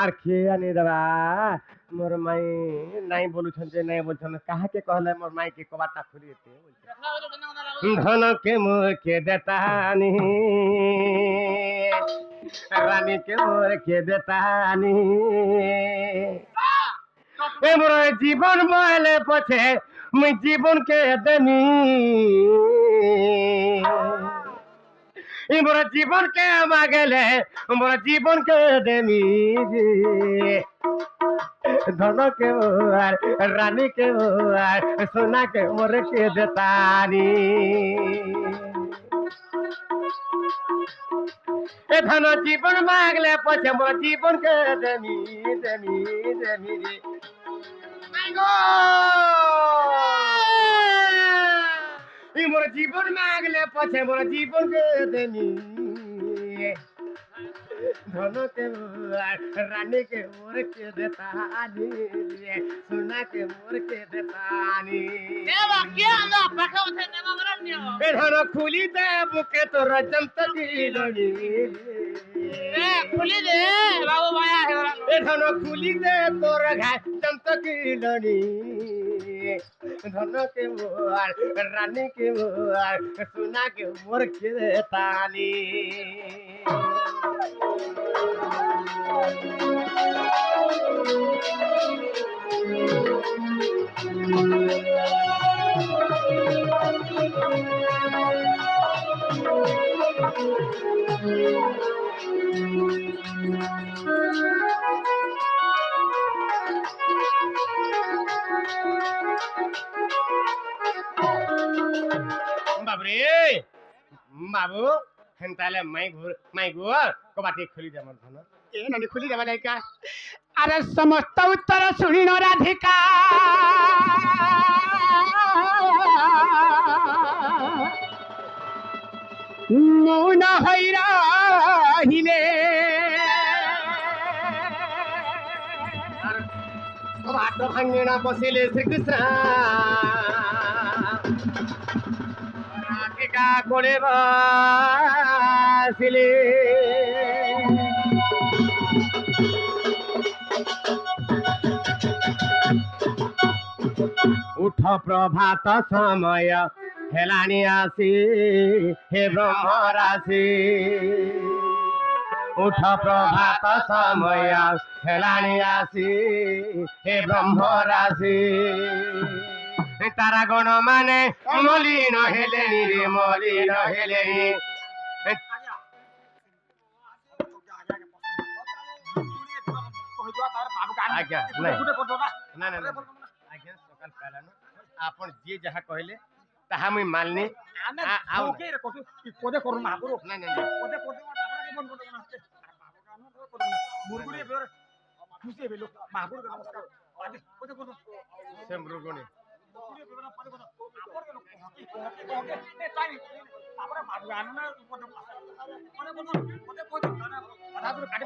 আর খেয়ে আনি দেবা মোর মাই নাই বলুছন যে নাই বলছন কাহাকে কহলে মোর মাই কে কবাটা খুলি দিতে ধন কে মুখে দেতানি রানী কে মুখে দেতানি এ মোর জীবন বলে পছে মুই জীবনকে দেনি মোর জীবনকে মাগেলে মোর জীবনকে দেমি ধন के मोर रानी के मोर सोना के मोर के देतानी ए धन जीवन मांगले पछे मोर जीवन के देमी देमी देमी रे मांगो ई मोर जीवन मांगले पछे मोर जीवन के देमी धन के मोर रानी के मोर के देतानी सोना के मोर के देतानी धन खुली दे बुके तोर जमत लड़ी धन खुली दे तोर घाय जमत लड़ी धन के मोर रानी के मोर सोना के मोर के देतानी बाबरे बाबू हेन्ताले माई गो कबाटी खुली दे मन धन ए ननी खुली देबा लाइका अरे समस्त उत्तर सुनी राधिका मौन हैरा हिले कबाट भांगेना बसिले श्रीकृष्ण राधिका कोडे बसिले उठ प्रभात समय हेलानी आसी हे ब्रह्म राशि उठ प्रभात समय हेलानी आसी हे ब्रह्म राशि तारा गण माने मलिन हेलेनी रे मलिन हेलेनी आज्ञा ना ना ना आज्ञा सकाल पालानो आपण जे जहा कहले ताहा मुई माननी आओ पदे करू महापुरु ना ना ना पदे पदे आपरा के मन पदे बनाते मुरगुड़ी बेर खुशी बेलो महापुरु नमस्कार पदे करू से मुरगुड़ी मुरगुड़ी बेर पदे करू आपरा के हकी हकी ए टाइम आपरा मारगान ना पदे पदे पदे पदे पदे काटे